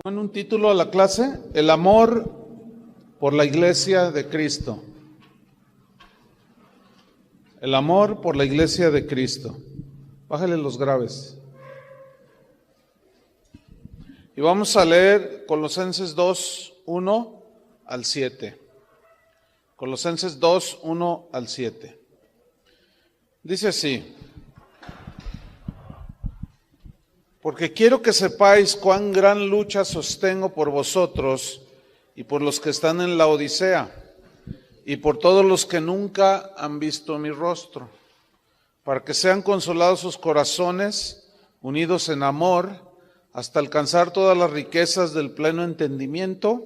Pongan un título a la clase: El amor por la Iglesia de Cristo. El amor por la Iglesia de Cristo. Bájale los graves. Y vamos a leer Colosenses 2, 1 al 7. Colosenses 2, 1 al 7. Dice así: porque quiero que sepáis cuán gran lucha sostengo por vosotros y por los que están en la Odisea y por todos los que nunca han visto mi rostro, para que sean consolados sus corazones, unidos en amor, hasta alcanzar todas las riquezas del pleno entendimiento,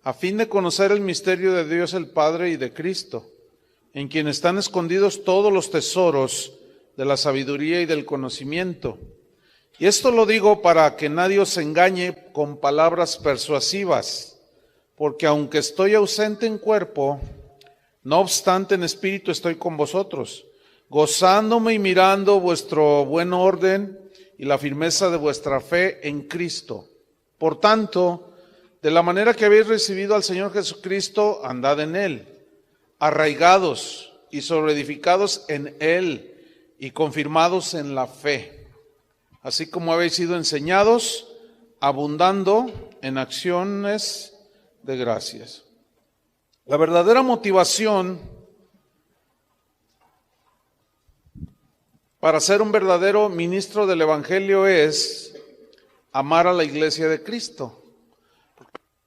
a fin de conocer el misterio de Dios el Padre y de Cristo, en quien están escondidos todos los tesoros de la sabiduría y del conocimiento. Y esto lo digo para que nadie os engañe con palabras persuasivas, porque aunque estoy ausente en cuerpo, no obstante en espíritu estoy con vosotros, gozándome y mirando vuestro buen orden y la firmeza de vuestra fe en Cristo. Por tanto, de la manera que habéis recibido al Señor Jesucristo, andad en Él, arraigados y sobreedificados en Él y confirmados en la fe, así como habéis sido enseñados, abundando en acciones de gracias. La verdadera motivación para ser un verdadero ministro del Evangelio es amar a la Iglesia de Cristo.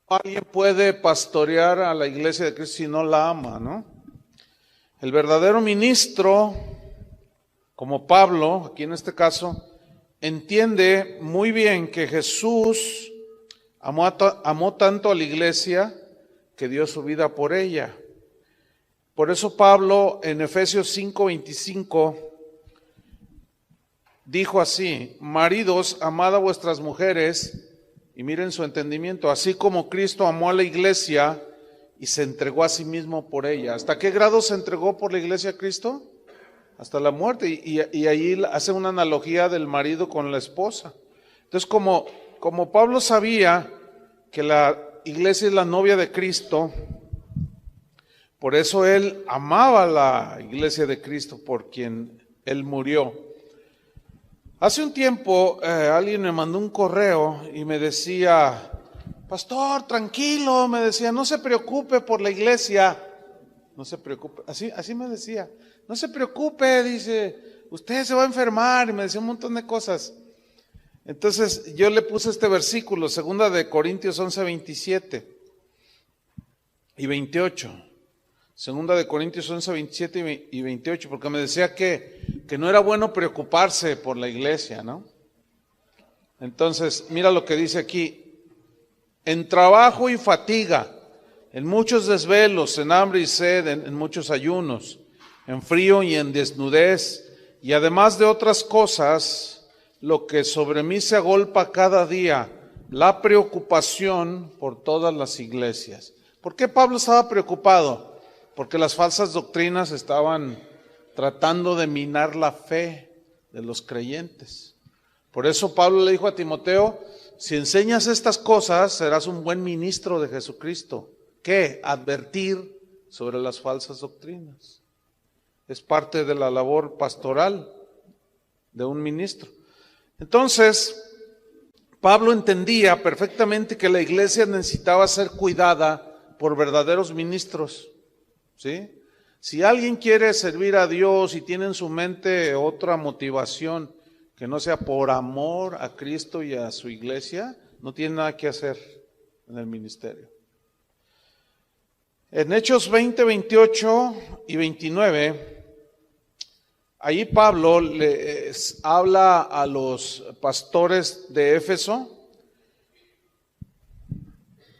Alguien puede pastorear a la Iglesia de Cristo si no la ama, ¿no? El verdadero ministro, como Pablo, aquí en este caso, entiende muy bien que Jesús amó tanto a la iglesia que dio su vida por ella. Por eso Pablo en Efesios 5:25 dijo así: maridos, amad a vuestras mujeres, y miren su entendimiento, así como Cristo amó a la iglesia y se entregó a sí mismo por ella. ¿Hasta qué grado se entregó por la iglesia Cristo? Hasta la muerte, y ahí hace una analogía del marido con la esposa. Entonces, como Pablo sabía que la iglesia es la novia de Cristo, por eso él amaba a la iglesia de Cristo por quien él murió. Hace un tiempo alguien me mandó un correo y me decía: pastor, tranquilo, me decía, no se preocupe por la iglesia, no se preocupe, así me decía. No se preocupe, dice, usted se va a enfermar, y me decía un montón de cosas. Entonces yo le puse este versículo, 2 de Corintios 11, 27 y 28. 2 de Corintios 11, 27 y 28, porque me decía que no era bueno preocuparse por la iglesia, ¿no? Entonces, mira lo que dice aquí: en trabajo y fatiga, en muchos desvelos, en hambre y sed, en muchos ayunos, en frío y en desnudez, y además de otras cosas, lo que sobre mí se agolpa cada día, la preocupación por todas las iglesias. ¿Por qué Pablo estaba preocupado? Porque las falsas doctrinas estaban tratando de minar la fe de los creyentes. Por eso Pablo le dijo a Timoteo: si enseñas estas cosas, serás un buen ministro de Jesucristo. ¿Qué? Advertir sobre las falsas doctrinas. Es parte de la labor pastoral de un ministro. Entonces, Pablo entendía perfectamente que la iglesia necesitaba ser cuidada por verdaderos ministros, ¿sí? Si alguien quiere servir a Dios y tiene en su mente otra motivación que no sea por amor a Cristo y a su iglesia, no tiene nada que hacer en el ministerio. En Hechos 20, 28 y 29... ahí Pablo les habla a los pastores de Éfeso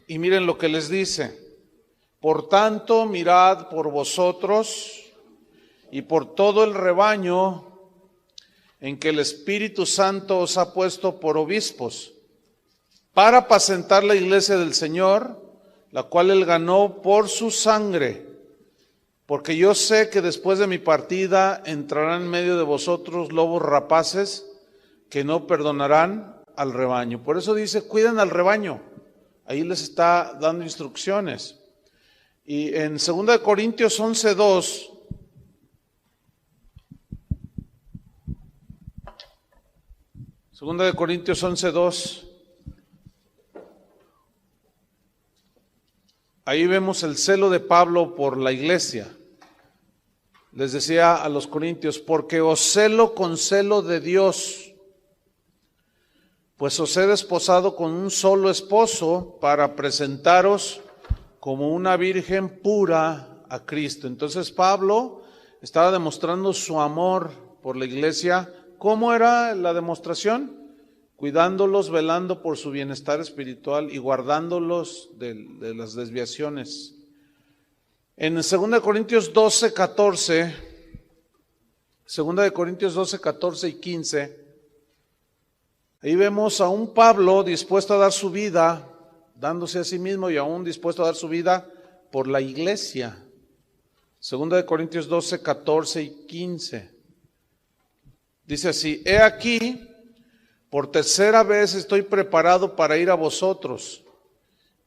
y miren lo que les dice: por tanto, mirad por vosotros y por todo el rebaño en que el Espíritu Santo os ha puesto por obispos, para apacentar la iglesia del Señor, la cual él ganó por su sangre. Porque yo sé que después de mi partida entrarán en medio de vosotros lobos rapaces que no perdonarán al rebaño. Por eso dice, cuiden al rebaño. Ahí les está dando instrucciones. Y en 2 Corintios 11:2, Segunda de Corintios 11:2, ahí vemos el celo de Pablo por la iglesia. Les decía a los corintios, porque os celo con celo de Dios, pues os he desposado con un solo esposo para presentaros como una virgen pura a Cristo. Entonces Pablo estaba demostrando su amor por la iglesia. ¿Cómo era la demostración? Cuidándolos, velando por su bienestar espiritual y guardándolos de las desviaciones. En 2 Corintios 12:14, 2 Corintios 12:14 y 15, ahí vemos a un Pablo dispuesto a dar su vida, dándose a sí mismo y aún dispuesto a dar su vida por la iglesia. 2 Corintios 12:14 y 15. Dice así, he aquí, por tercera vez estoy preparado para ir a vosotros,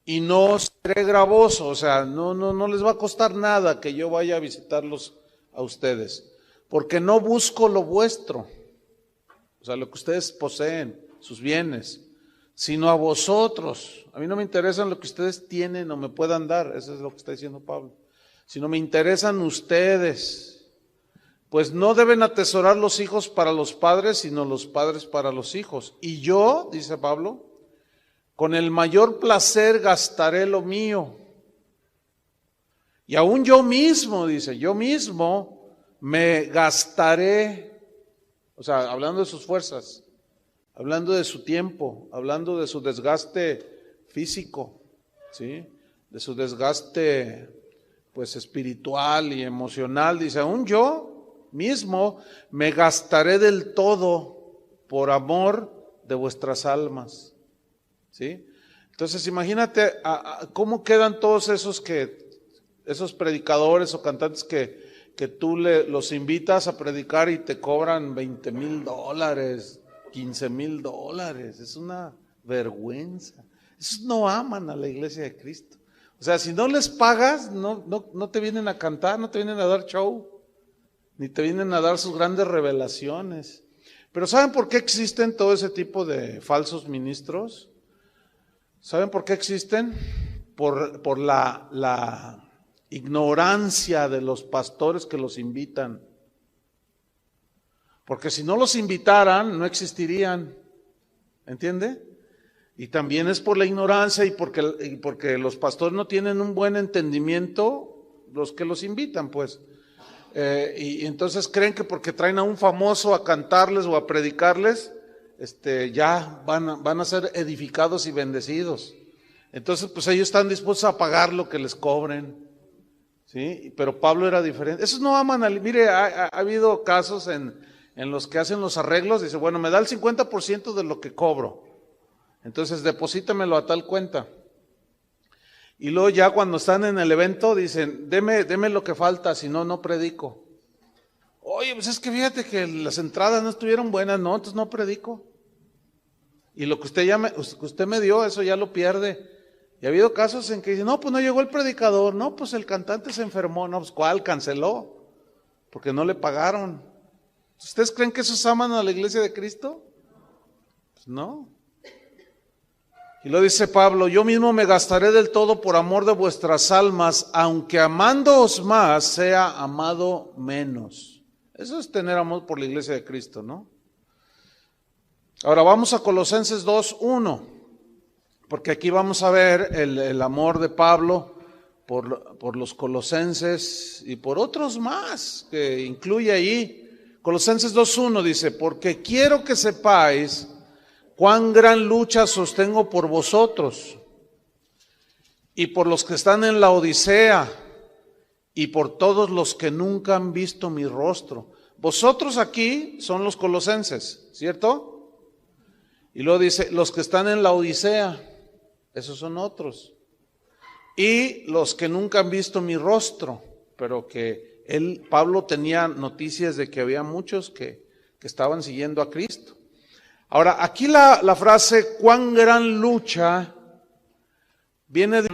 y no seré gravoso, o sea, no les va a costar nada que yo vaya a visitarlos a ustedes, porque no busco lo vuestro, o sea, lo que ustedes poseen, sus bienes, sino a vosotros. A mí no me interesan lo que ustedes tienen o me puedan dar, eso es lo que está diciendo Pablo, sino me interesan ustedes. Pues no deben atesorar los hijos para los padres, sino los padres para los hijos. Y yo, dice Pablo, con el mayor placer gastaré lo mío. Y aún yo mismo, dice, yo mismo me gastaré, o sea, hablando de sus fuerzas, hablando de su tiempo, hablando de su desgaste físico, ¿sí? De su desgaste, pues, espiritual y emocional. Dice, aún yo mismo me gastaré del todo por amor de vuestras almas, ¿sí? Entonces imagínate cómo quedan todos esos predicadores o cantantes que tú los invitas a predicar y te cobran $20,000, $15,000. Es una vergüenza. Esos no aman a la iglesia de Cristo. O sea, si no les pagas, no te vienen a cantar, no te vienen a dar show, ni te vienen a dar sus grandes revelaciones. Pero ¿saben por qué existen todo ese tipo de falsos ministros? ¿Saben por qué existen? Por la ignorancia de los pastores que los invitan. Porque si no los invitaran, no existirían. ¿Entiende? Y también es por la ignorancia y porque los pastores no tienen un buen entendimiento, los que los invitan, pues. Y entonces creen que porque traen a un famoso a cantarles o a predicarles, ya van a ser edificados y bendecidos. Entonces pues ellos están dispuestos a pagar lo que les cobren, ¿sí? Pero Pablo era diferente. Esos no aman mire, ha habido casos en los que hacen los arreglos, dice, bueno, me da el 50% de lo que cobro, entonces deposítamelo a tal cuenta. Y luego ya cuando están en el evento dicen, deme lo que falta, si no, no predico. Oye, pues es que fíjate que las entradas no estuvieron buenas, no, entonces no predico. Y lo que usted me dio, eso ya lo pierde. Y ha habido casos en que dicen, no, pues no llegó el predicador, no, pues el cantante se enfermó, no, pues ¿cuál? Canceló, porque no le pagaron. ¿Ustedes creen que esos aman a la iglesia de Cristo? Pues no. Y lo dice Pablo, yo mismo me gastaré del todo por amor de vuestras almas, aunque amándoos más, sea amado menos. Eso es tener amor por la iglesia de Cristo, ¿no? Ahora vamos a Colosenses 2:1, porque aquí vamos a ver el amor de Pablo por los colosenses y por otros más que incluye ahí. Colosenses 2:1 dice, porque quiero que sepáis cuán gran lucha sostengo por vosotros y por los que están en la Odisea y por todos los que nunca han visto mi rostro. Vosotros aquí son los colosenses, ¿cierto? Y luego dice, los que están en la Odisea, esos son otros. Y los que nunca han visto mi rostro, pero que Pablo tenía noticias de que había muchos que estaban siguiendo a Cristo. Ahora, aquí la frase cuán gran lucha viene de...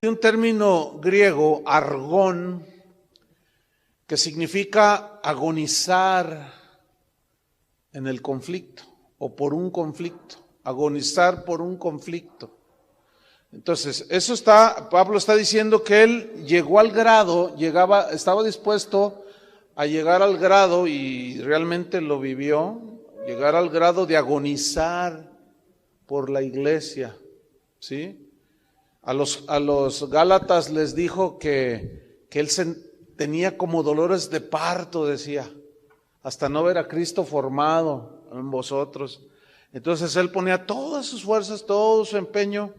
un término griego, argón, que significa agonizar en el conflicto o por un conflicto, agonizar por un conflicto. Entonces, Pablo está diciendo que él llegó al grado, estaba dispuesto a llegar al grado, y realmente lo vivió, llegar al grado de agonizar por la iglesia, ¿sí? A los Gálatas les dijo que él tenía como dolores de parto, decía, hasta no ver a Cristo formado en vosotros. Entonces él ponía todas sus fuerzas, todo su empeño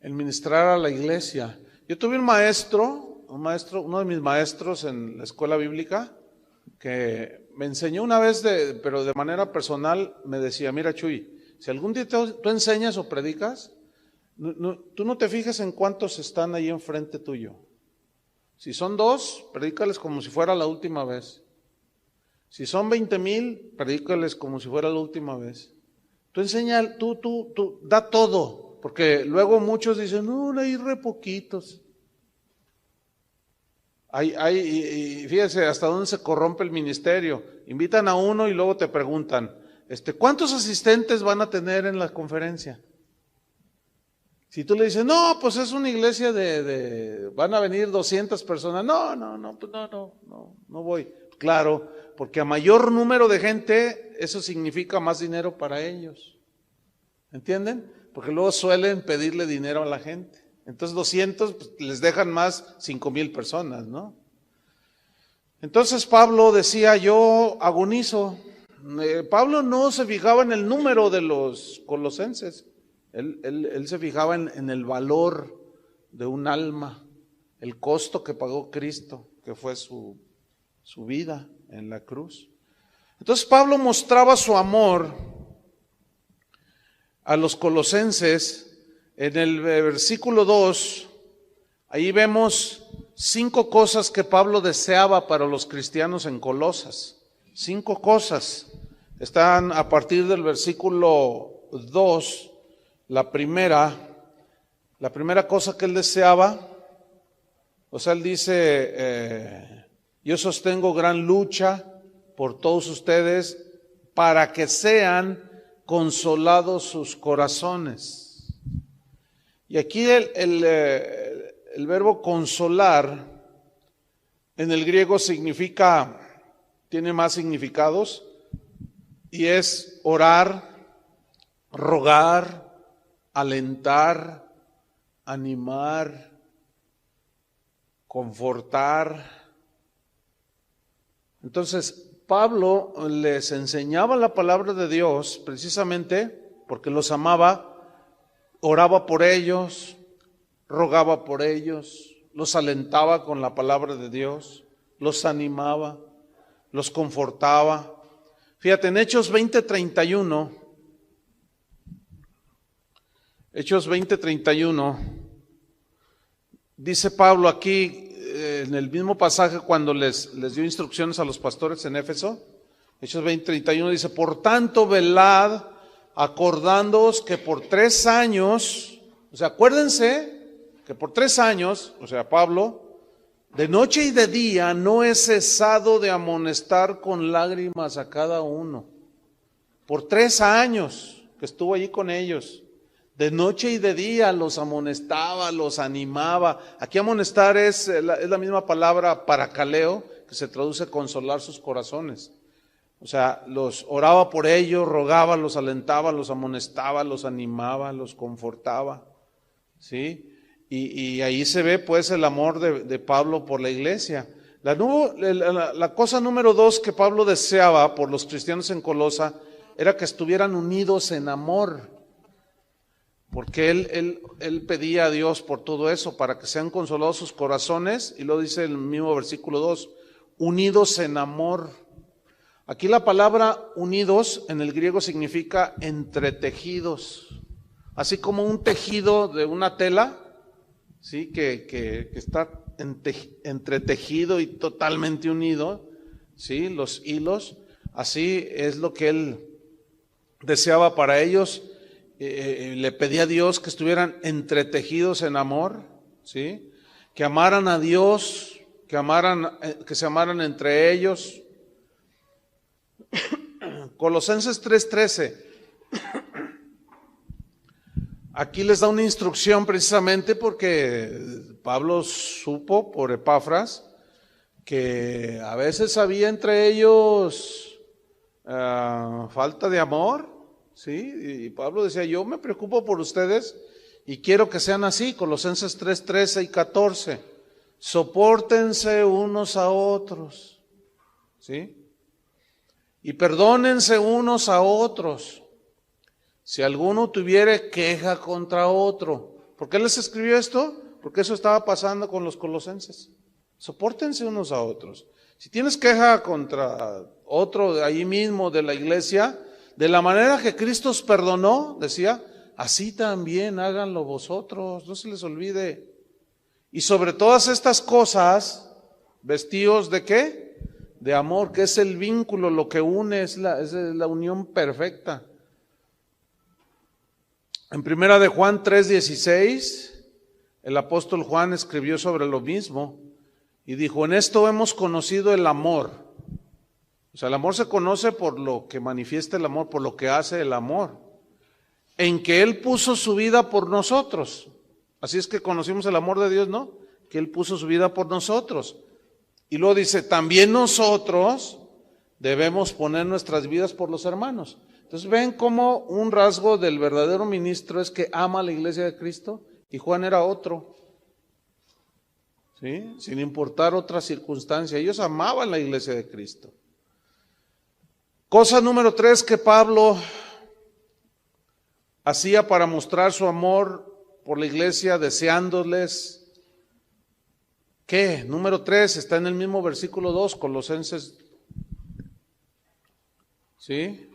en ministrar a la iglesia. Yo tuve un maestro, uno de mis maestros en la escuela bíblica, que me enseñó una vez, pero de manera personal, me decía: mira, Chuy, si algún día tú enseñas o predicas, tú no te fijes en cuántos están ahí enfrente tuyo. Si son 2, predícales como si fuera la última vez. Si son 20,000, predícales como si fuera la última vez. Tú enseña, tú da todo. Porque luego muchos dicen: no, hay re poquitos. Y fíjense hasta dónde se corrompe el ministerio. Invitan a uno y luego te preguntan: ¿cuántos asistentes van a tener en la conferencia? Si tú le dices: no, pues es una iglesia van a venir 200 personas. No voy. Claro, porque a mayor número de gente, eso significa más dinero para ellos. ¿Entienden? Porque luego suelen pedirle dinero a la gente. Entonces 200 pues, les dejan más 5,000 personas, ¿no? Entonces Pablo decía: yo agonizo. Pablo no se fijaba en el número de los colosenses. Él se fijaba en el valor de un alma, el costo que pagó Cristo, que fue su vida en la cruz. Entonces Pablo mostraba su amor a los colosenses. En el versículo 2, ahí vemos 5 cosas que Pablo deseaba para los cristianos en Colosas. 5 cosas. Están a partir del versículo 2. La primera cosa que él deseaba, o sea, él dice: yo sostengo gran lucha por todos ustedes para que sean consolados sus corazones. Y aquí el verbo consolar en el griego tiene más significados, y es orar, rogar, alentar, animar, confortar. Entonces, Pablo les enseñaba la palabra de Dios precisamente porque los amaba. Oraba por ellos, rogaba por ellos, los alentaba con la palabra de Dios, los animaba, los confortaba. Fíjate, en Hechos 20:31, dice Pablo aquí, en el mismo pasaje cuando les dio instrucciones a los pastores en Éfeso, Hechos 20:31 dice: por tanto, velad, acordándoos que por 3 años, o sea, acuérdense que por 3 años, o sea, Pablo, de noche y de día no he cesado de amonestar con lágrimas a cada uno. Por 3 años que estuvo allí con ellos, de noche y de día los amonestaba, los animaba. Aquí amonestar es la misma palabra paracaleo, que se traduce consolar sus corazones. O sea, los oraba por ellos, rogaba, los alentaba, los amonestaba, los animaba, los confortaba, ¿sí? Y ahí se ve pues el amor de Pablo por la iglesia. La cosa número 2 que Pablo deseaba por los cristianos en Colosa era que estuvieran unidos en amor, porque él pedía a Dios por todo eso, para que sean consolados sus corazones, y lo dice el mismo versículo 2, unidos en amor. Aquí la palabra unidos en el griego significa entretejidos, así como un tejido de una tela, ¿sí? que está entretejido y totalmente unido, ¿sí? Los hilos, así es lo que él deseaba para ellos. le pedía a Dios que estuvieran entretejidos en amor, ¿sí? Que amaran a Dios, que se amaran entre ellos. Colosenses 3:13. Aquí les da una instrucción precisamente porque Pablo supo por Epafras que a veces había entre ellos falta de amor, ¿sí? Y Pablo decía, yo me preocupo por ustedes y quiero que sean así. Colosenses 3:13 y 14. Sopórtense unos a otros, ¿sí? Y perdónense unos a otros, si alguno tuviere queja contra otro. ¿Por qué les escribió esto? Porque eso estaba pasando con los colosenses. Sopórtense unos a otros. Si tienes queja contra otro de ahí mismo de la iglesia, de la manera que Cristo os perdonó, decía, así también háganlo vosotros, no se les olvide. Y sobre todas estas cosas, vestidos ¿de qué? De amor, que es el vínculo, lo que une, es la unión perfecta. En primera de Juan 3:16, el apóstol Juan escribió sobre lo mismo y dijo, en esto hemos conocido el amor. O sea, el amor se conoce por lo que manifiesta el amor, por lo que hace el amor, en que Él puso su vida por nosotros. Así es que conocimos el amor de Dios, ¿no? Que Él puso su vida por nosotros. Y luego dice, también nosotros debemos poner nuestras vidas por los hermanos. Entonces ven cómo un rasgo del verdadero ministro es que ama a la iglesia de Cristo, y Juan era otro, ¿sí? Sin importar otra circunstancia, ellos amaban la iglesia de Cristo. Cosa número 3 que Pablo hacía para mostrar su amor por la iglesia, deseándoles. ¿Qué? Número 3, está en el mismo versículo 2, Colosenses, ¿sí?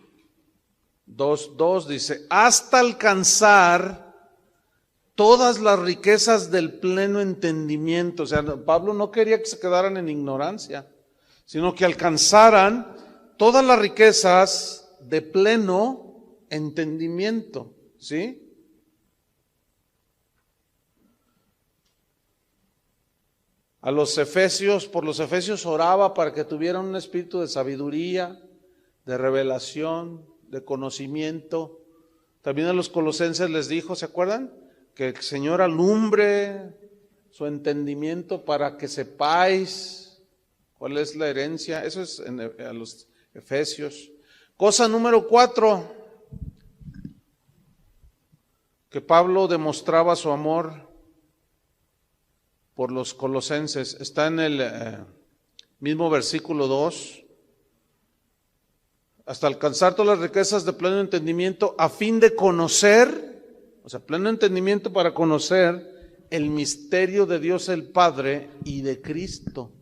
2:2 dice, hasta alcanzar todas las riquezas del pleno entendimiento. O sea, Pablo no quería que se quedaran en ignorancia, sino que alcanzaran todas las riquezas de pleno entendimiento, ¿sí? A los efesios, por los efesios oraba para que tuvieran un espíritu de sabiduría, de revelación, de conocimiento. También a los colosenses les dijo, ¿se acuerdan? Que el Señor alumbre su entendimiento para que sepáis cuál es la herencia. Eso es a los efesios. Cosa número 4, que Pablo demostraba su amor por los colosenses, está en el mismo versículo 2, hasta alcanzar todas las riquezas de pleno entendimiento, a fin de conocer, o sea, pleno entendimiento para conocer el misterio de Dios el Padre y de Cristo.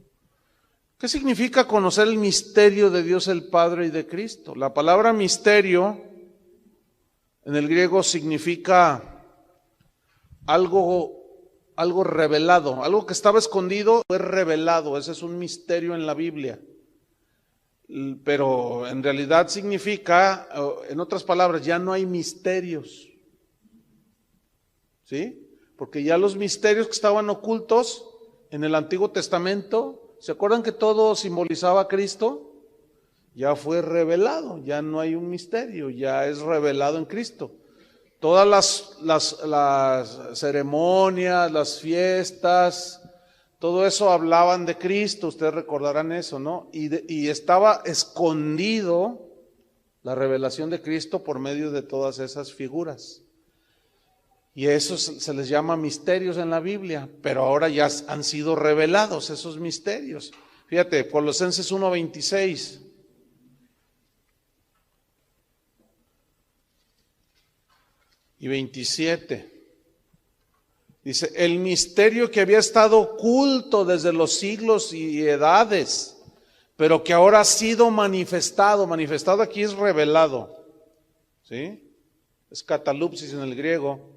¿Qué significa conocer el misterio de Dios el Padre y de Cristo? La palabra misterio en el griego significa algo revelado, algo que estaba escondido fue revelado. Ese es un misterio en la Biblia. Pero en realidad significa, en otras palabras, ya no hay misterios, ¿sí? Porque ya los misterios que estaban ocultos en el Antiguo Testamento, ¿se acuerdan que todo simbolizaba a Cristo? Ya fue revelado, ya no hay un misterio, ya es revelado en Cristo. Todas las ceremonias, las fiestas, todo eso hablaban de Cristo, ustedes recordarán eso, ¿no? Y estaba escondido la revelación de Cristo por medio de todas esas figuras. Y eso se les llama misterios en la Biblia, pero ahora ya han sido revelados esos misterios. Fíjate, Colosenses 1:26. Y 27. Dice, el misterio que había estado oculto desde los siglos y edades, pero que ahora ha sido manifestado. Manifestado aquí es revelado, ¿sí? Es catalupsis en el griego.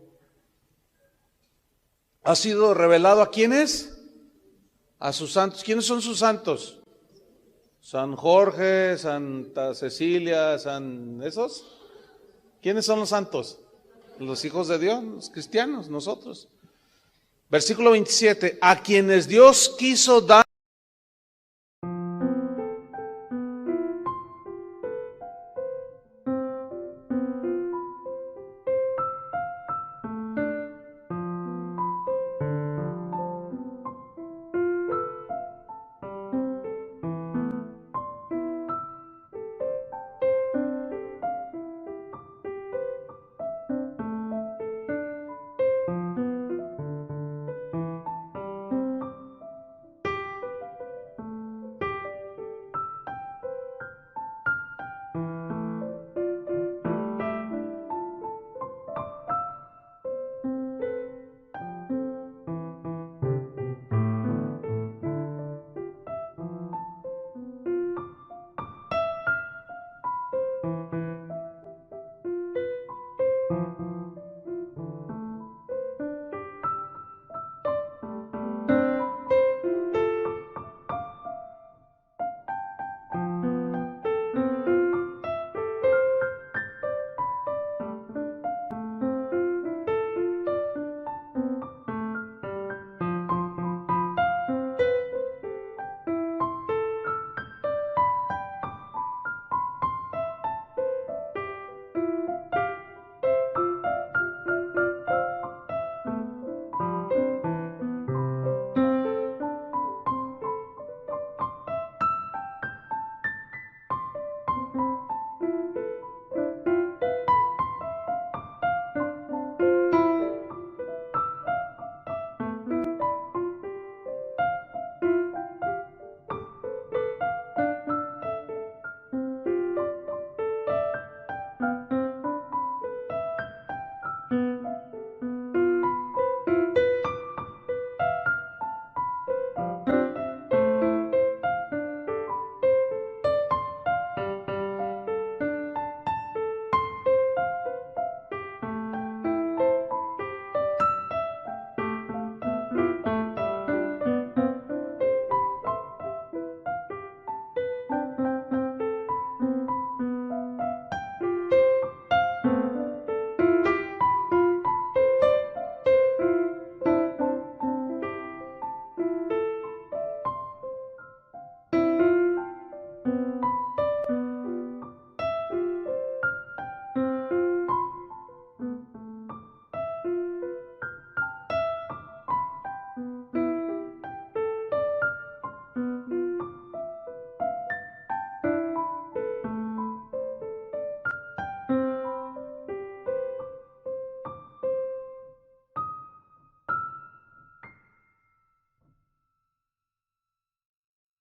Ha sido revelado ¿a quiénes? A sus santos. ¿Quiénes son sus santos? San Jorge, Santa Cecilia, ¿esos? ¿Quiénes son los santos? los hijos de Dios, los cristianos, nosotros. Versículo 27, a quienes Dios quiso dar.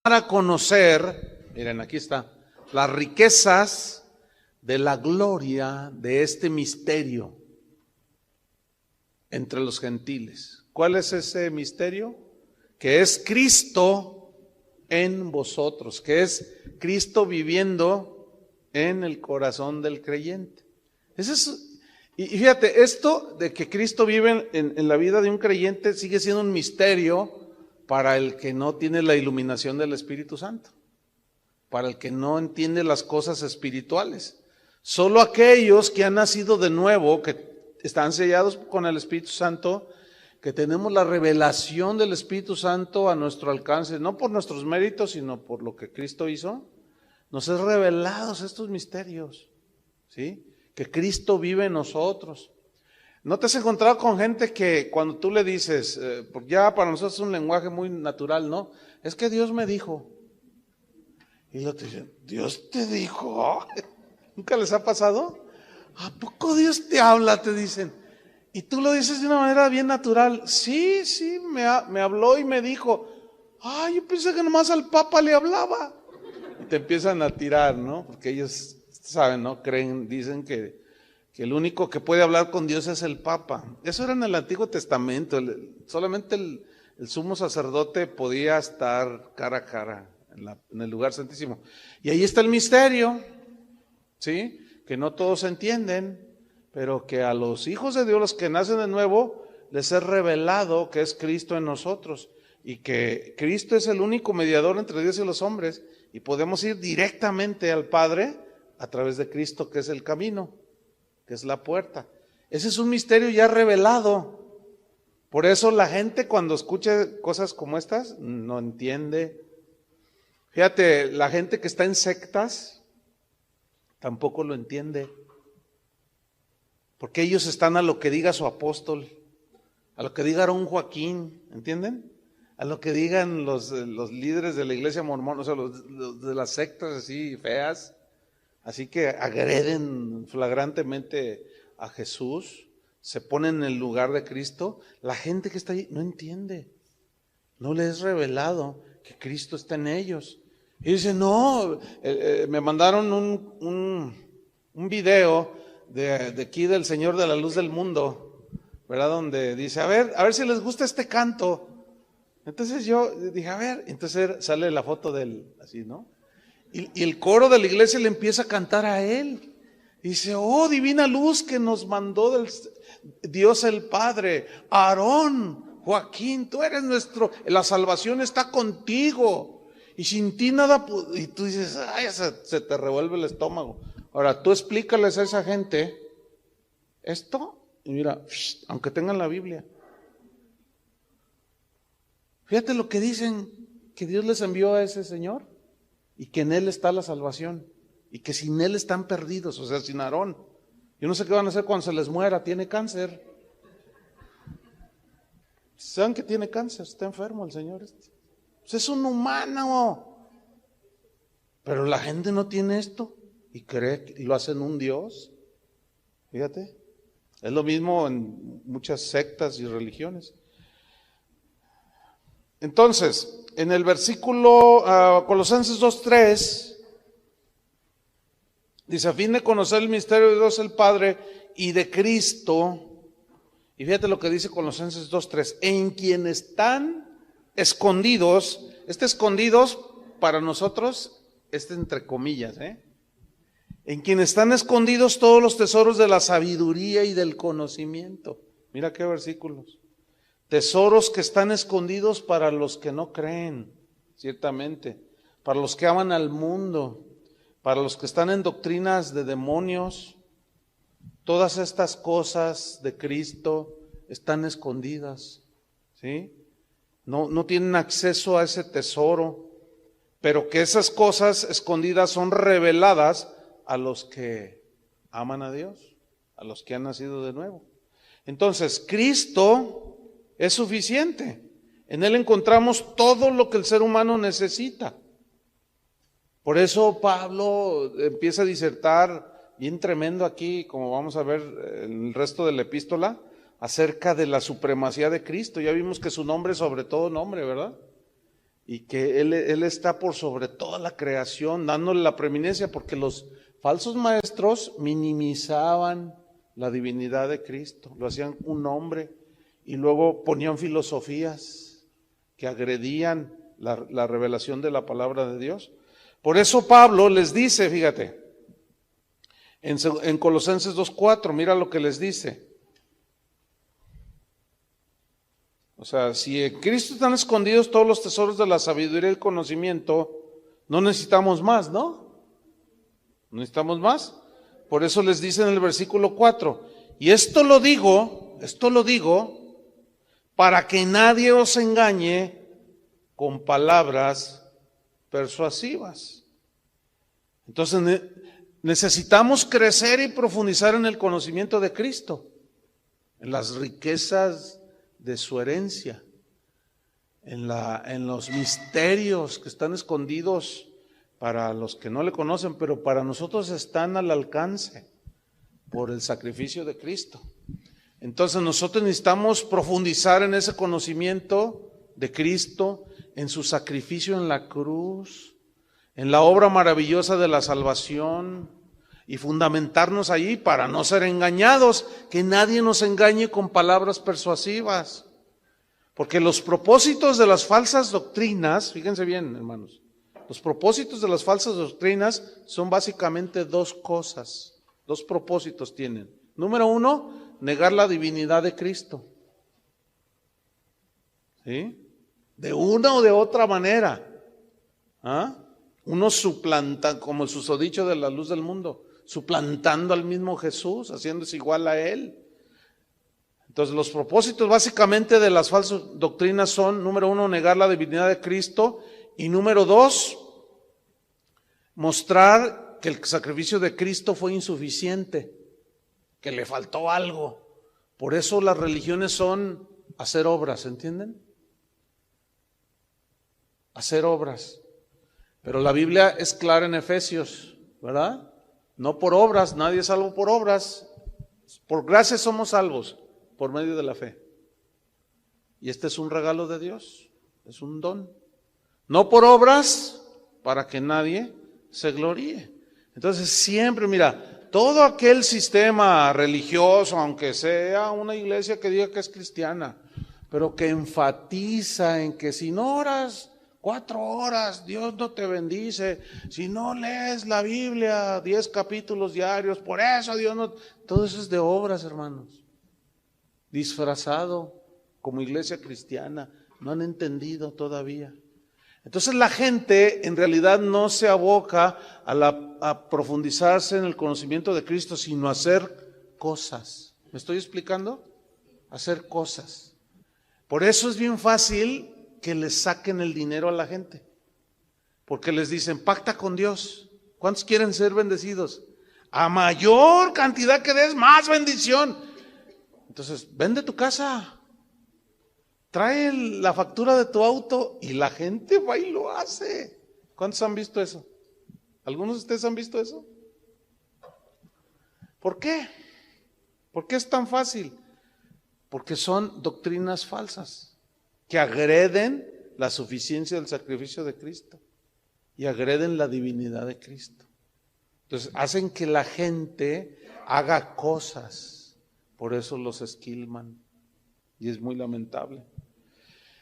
Para conocer, miren, aquí está, las riquezas de la gloria de este misterio entre los gentiles. ¿Cuál es ese misterio? Que es Cristo en vosotros, que es Cristo viviendo en el corazón del creyente. Ese es, y fíjate, esto de que Cristo vive en la vida de un creyente sigue siendo un misterio para el que no tiene la iluminación del Espíritu Santo, para el que no entiende las cosas espirituales. Solo aquellos que han nacido de nuevo, que están sellados con el Espíritu Santo, que tenemos la revelación del Espíritu Santo a nuestro alcance, no por nuestros méritos, sino por lo que Cristo hizo, nos es revelados estos misterios, ¿sí? Que Cristo vive en nosotros. ¿No te has encontrado con gente que cuando tú le dices, porque ya para nosotros es un lenguaje muy natural, ¿no? Es que Dios me dijo. Y ellos te dicen, ¿Dios te dijo? ¿Nunca les ha pasado? ¿A poco Dios te habla? Te dicen. Y tú lo dices de una manera bien natural. Sí, me habló y me dijo. Ay, yo pensé que nomás al Papa le hablaba. Y te empiezan a tirar, ¿no? Porque ellos saben, ¿no? Creen, dicen que el único que puede hablar con Dios es el Papa. Eso era en el Antiguo Testamento. Solamente el sumo sacerdote podía estar cara a cara en el lugar santísimo. Y ahí está el misterio, ¿sí? Que no todos entienden, pero que a los hijos de Dios, los que nacen de nuevo, les es revelado que es Cristo en nosotros y que Cristo es el único mediador entre Dios y los hombres y podemos ir directamente al Padre a través de Cristo, que es el camino, que es la puerta. Ese es un misterio ya revelado. Por eso la gente cuando escucha cosas como estas no entiende. Fíjate, la gente que está en sectas tampoco lo entiende. Porque ellos están a lo que diga su apóstol, a lo que diga Aarón Joaquín, ¿entienden? A lo que digan los líderes de la iglesia mormona, o sea, los de las sectas así feas, así que agreden flagrantemente a Jesús, se ponen en el lugar de Cristo. La gente que está ahí no entiende, no les es revelado que Cristo está en ellos. Y dicen, no, me mandaron un video de aquí del Señor de la Luz del Mundo, ¿verdad? Donde dice, a ver si les gusta este canto. Entonces yo dije, a ver, entonces sale la foto de él, así, ¿no? Y el coro de la iglesia le empieza a cantar a él. Dice, oh, divina luz que nos mandó del Dios el Padre, Aarón, Joaquín, tú eres la salvación está contigo. Y sin ti nada, y tú dices, ay, se te revuelve el estómago. Ahora, tú explícales a esa gente esto, y mira, aunque tengan la Biblia. Fíjate lo que dicen, que Dios les envió a ese Señor, y que en Él está la salvación, y que sin Él están perdidos, o sea, sin Aarón. Yo no sé qué van a hacer cuando se les muera, tiene cáncer. ¿Saben que tiene cáncer? Está enfermo el Señor este. Pues es un humano. Pero la gente no tiene esto y cree que lo hacen un Dios. Fíjate, es lo mismo en muchas sectas y religiones. Entonces, en el versículo Colosenses 2:3 dice, a fin de conocer el misterio de Dios el Padre y de Cristo. Y fíjate lo que dice Colosenses 2:3, en quien están escondidos. Escondidos para nosotros, entre comillas, en quien están escondidos todos los tesoros de la sabiduría y del conocimiento. Mira qué versículos. Tesoros que están escondidos para los que no creen, ciertamente, para los que aman al mundo, para los que están en doctrinas de demonios. Todas estas cosas de Cristo están escondidas, ¿sí? No tienen acceso a ese tesoro, pero que esas cosas escondidas son reveladas a los que aman a Dios, a los que han nacido de nuevo. Entonces, Cristo es suficiente. En Él encontramos todo lo que el ser humano necesita. Por eso Pablo empieza a disertar bien tremendo aquí, como vamos a ver en el resto de la epístola, acerca de la supremacía de Cristo. Ya vimos que su nombre es sobre todo nombre, ¿verdad? Y que Él está por sobre toda la creación, dándole la preeminencia, porque los falsos maestros minimizaban la divinidad de Cristo, lo hacían un hombre, y luego ponían filosofías que agredían la revelación de la palabra de Dios. Por eso Pablo les dice, fíjate, en Colosenses 2:4, mira lo que les dice. O sea, si en Cristo están escondidos todos los tesoros de la sabiduría y el conocimiento, no necesitamos más, ¿no? ¿No necesitamos más? Por eso les dice en el versículo 4, y esto lo digo para que nadie os engañe con palabras persuasivas. Entonces necesitamos crecer y profundizar en el conocimiento de Cristo, en las riquezas de su herencia, en los misterios que están escondidos para los que no le conocen, pero para nosotros están al alcance por el sacrificio de Cristo. Entonces nosotros necesitamos profundizar en ese conocimiento de Cristo, en su sacrificio en la cruz, en la obra maravillosa de la salvación, y fundamentarnos allí para no ser engañados, que nadie nos engañe con palabras persuasivas. Porque los propósitos de las falsas doctrinas, fíjense bien, hermanos, los propósitos de las falsas doctrinas son básicamente dos cosas, dos propósitos tienen. Número uno, negar la divinidad de Cristo, ¿sí? De una o de otra manera. Unos suplantan, como el susodicho de la luz del mundo, suplantando al mismo Jesús, haciéndose igual a Él. Entonces, los propósitos básicamente de las falsas doctrinas son, número 1, negar la divinidad de Cristo, y número 2, mostrar que el sacrificio de Cristo fue insuficiente, que le faltó algo. Por eso las religiones son hacer obras, ¿entienden? Hacer obras. Pero la Biblia es clara en Efesios, ¿verdad? No por obras, nadie es salvo por obras. Por gracia somos salvos, por medio de la fe. Y este es un regalo de Dios, es un don. No por obras, para que nadie se gloríe. Entonces siempre, mira, todo aquel sistema religioso, aunque sea una iglesia que diga que es cristiana, pero que enfatiza en que si no oras 4 horas, Dios no te bendice, si no lees la Biblia 10 capítulos diarios, por eso Dios no... Todo eso es de obras, hermanos, disfrazado como iglesia cristiana, no han entendido todavía. Entonces la gente en realidad no se aboca a profundizarse en el conocimiento de Cristo, sino a hacer cosas. ¿Me estoy explicando? Hacer cosas. Por eso es bien fácil que les saquen el dinero a la gente, porque les dicen, pacta con Dios. ¿Cuántos quieren ser bendecidos? A mayor cantidad que des, más bendición. Entonces, vende tu casa, trae la factura de tu auto, y la gente va y lo hace. ¿Cuántos han visto eso? ¿Algunos de ustedes han visto eso? ¿Por qué? ¿Por qué es tan fácil? Porque son doctrinas falsas que agreden la suficiencia del sacrificio de Cristo y agreden la divinidad de Cristo. Entonces hacen que la gente haga cosas, por eso los esquilman, y es muy lamentable.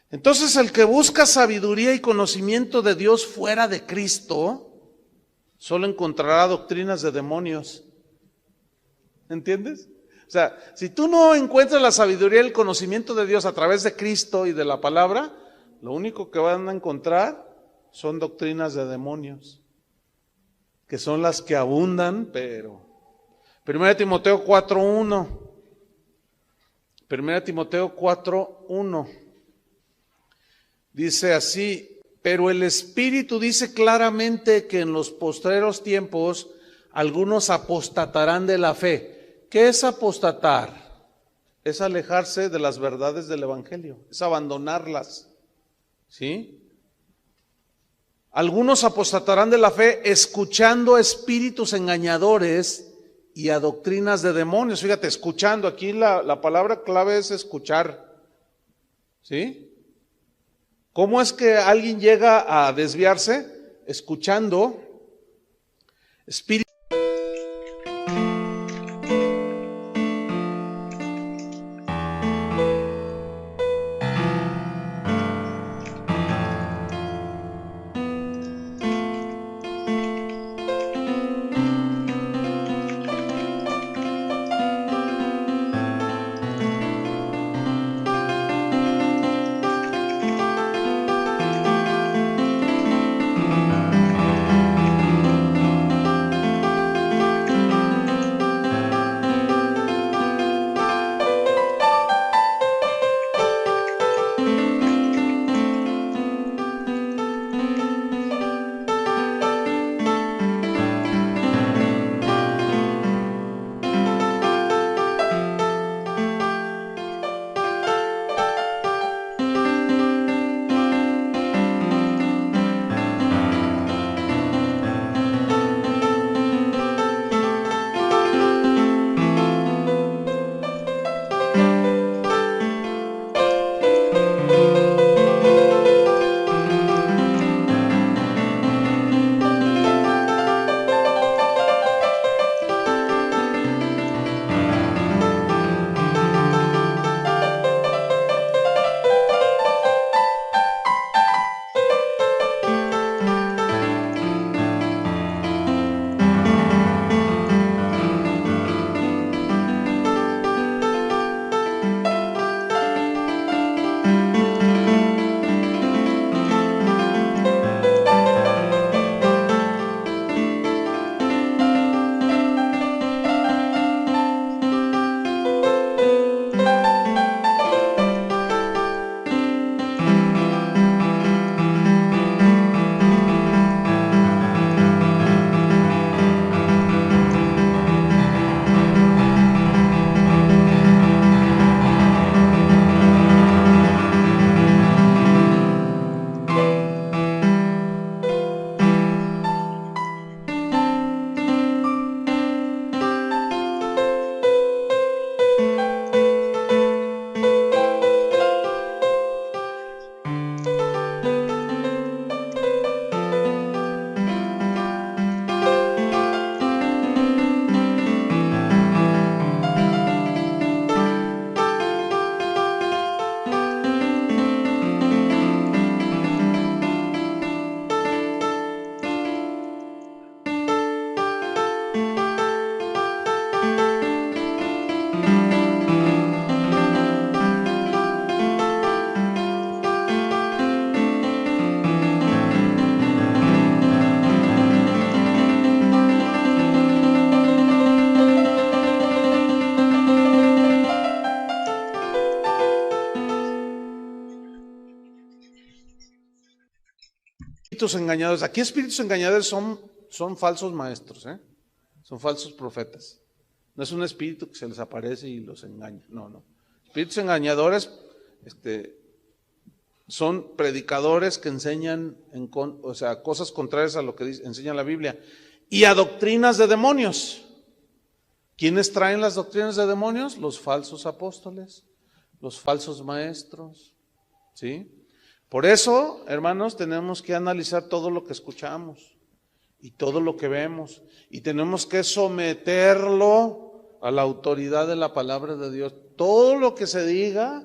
Entonces el que busca sabiduría y conocimiento de Dios fuera de Cristo, solo encontrará doctrinas de demonios. ¿Entiendes? O sea, si tú no encuentras la sabiduría y el conocimiento de Dios a través de Cristo y de la palabra, lo único que van a encontrar son doctrinas de demonios, que son las que abundan, pero... 1 Timoteo 4:1. 1 Timoteo 4:1. Dice así, pero el Espíritu dice claramente que en los postreros tiempos algunos apostatarán de la fe. ¿Qué es apostatar? Es alejarse de las verdades del Evangelio, es abandonarlas, ¿sí? Algunos apostatarán de la fe escuchando a espíritus engañadores y a doctrinas de demonios. Fíjate, escuchando, aquí la palabra clave es escuchar, ¿sí? ¿Cómo es que alguien llega a desviarse? Escuchando espíritus. espíritus engañadores. Aquí espíritus engañadores son falsos maestros, son falsos profetas. No es un espíritu que se les aparece y los engaña, no. Espíritus engañadores son predicadores que enseñan cosas contrarias a lo que enseña la Biblia y a doctrinas de demonios. ¿Quiénes traen las doctrinas de demonios? Los falsos apóstoles, los falsos maestros, ¿sí? Por eso, hermanos, tenemos que analizar todo lo que escuchamos y todo lo que vemos y tenemos que someterlo a la autoridad de la palabra de Dios. Todo lo que se diga,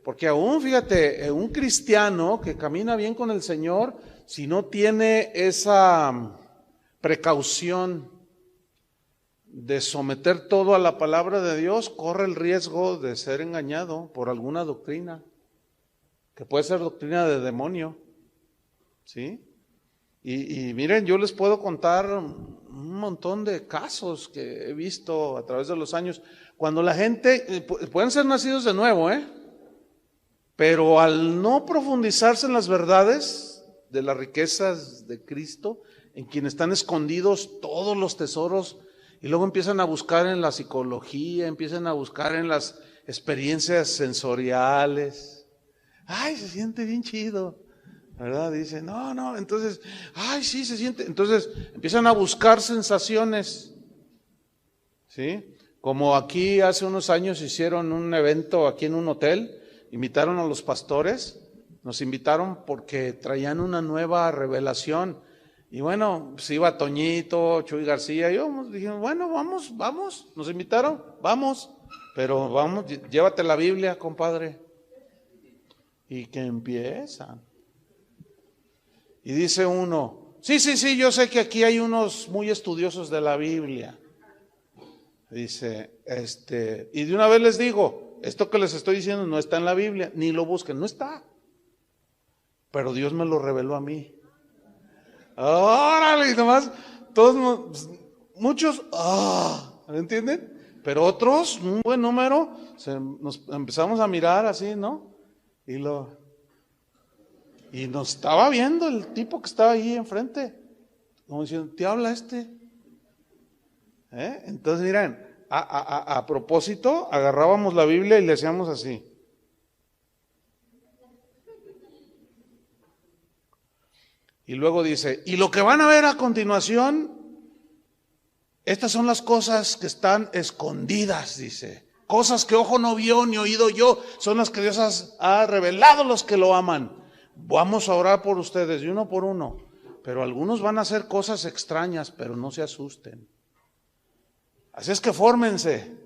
porque aún, fíjate, un cristiano que camina bien con el Señor, si no tiene esa precaución de someter todo a la palabra de Dios, corre el riesgo de ser engañado por alguna doctrina, que puede ser doctrina de demonio, ¿sí? Y miren, yo les puedo contar un montón de casos que he visto a través de los años, cuando la gente, pueden ser nacidos de nuevo, pero al no profundizarse en las verdades de las riquezas de Cristo, en quien están escondidos todos los tesoros, y luego empiezan a buscar en la psicología, empiezan a buscar en las experiencias sensoriales. Ay, se siente bien chido, ¿verdad? Dice, no, entonces, ay, sí, se siente. Entonces empiezan a buscar sensaciones, ¿sí? Como aquí hace unos años hicieron un evento aquí en un hotel, invitaron a los pastores, nos invitaron porque traían una nueva revelación. Y bueno, pues iba Toñito, Chuy García, y yo dijimos, bueno, vamos, nos invitaron, vamos, pero vamos, llévate la Biblia, compadre. Y que empiezan. Y dice uno, sí, yo sé que aquí hay unos muy estudiosos de la Biblia. Dice, y de una vez les digo, esto que les estoy diciendo no está en la Biblia, ni lo busquen, no está. Pero Dios me lo reveló a mí. Órale, y nomás, todos, muchos, ¿me entienden? Pero otros, un buen número, nos empezamos a mirar así, ¿no? Y nos estaba viendo el tipo que estaba ahí enfrente, como diciendo, ¿te habla este? Entonces, miren, a propósito, agarrábamos la Biblia y le hacíamos así. Y luego dice, y lo que van a ver a continuación, estas son las cosas que están escondidas, dice. Cosas que ojo no vio ni oído yo, son las que Dios ha revelado a los que lo aman. Vamos a orar por ustedes, y uno por uno. Pero algunos van a hacer cosas extrañas, pero no se asusten. Así es que fórmense.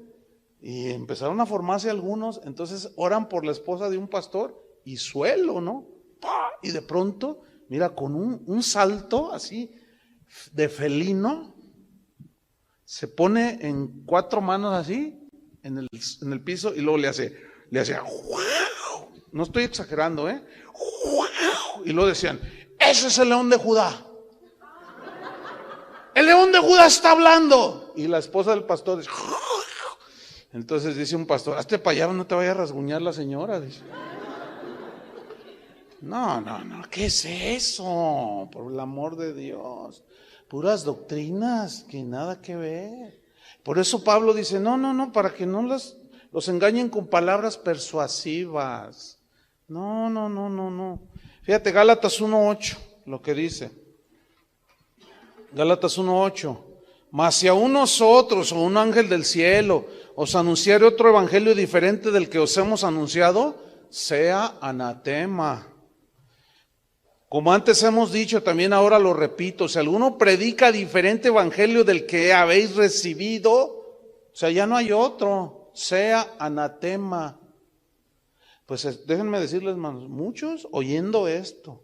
Y empezaron a formarse algunos, entonces oran por la esposa de un pastor, y suelo, ¿no? ¡Pah! Y de pronto, mira, con un salto así de felino, se pone en 4 manos así en el piso y luego le hace ¡wow! No estoy exagerando, ¡wow! Y luego decían, ese es el león de Judá. El león de Judá está hablando. Y la esposa del pastor dice, entonces dice un pastor, hazte para allá, no te vaya a rasguñar la señora, dice. No, ¿qué es eso? Por el amor de Dios. Puras doctrinas que nada que ver. Por eso Pablo dice, no, para que no los engañen con palabras persuasivas. No. Fíjate, Gálatas 1:8, lo que dice. Gálatas 1:8. Mas si aún nosotros o un ángel del cielo os anunciare otro evangelio diferente del que os hemos anunciado, sea anatema. Como antes hemos dicho, también ahora lo repito, si alguno predica diferente evangelio del que habéis recibido, o sea, ya no hay otro, sea anatema. Pues déjenme decirles, hermanos, muchos oyendo esto,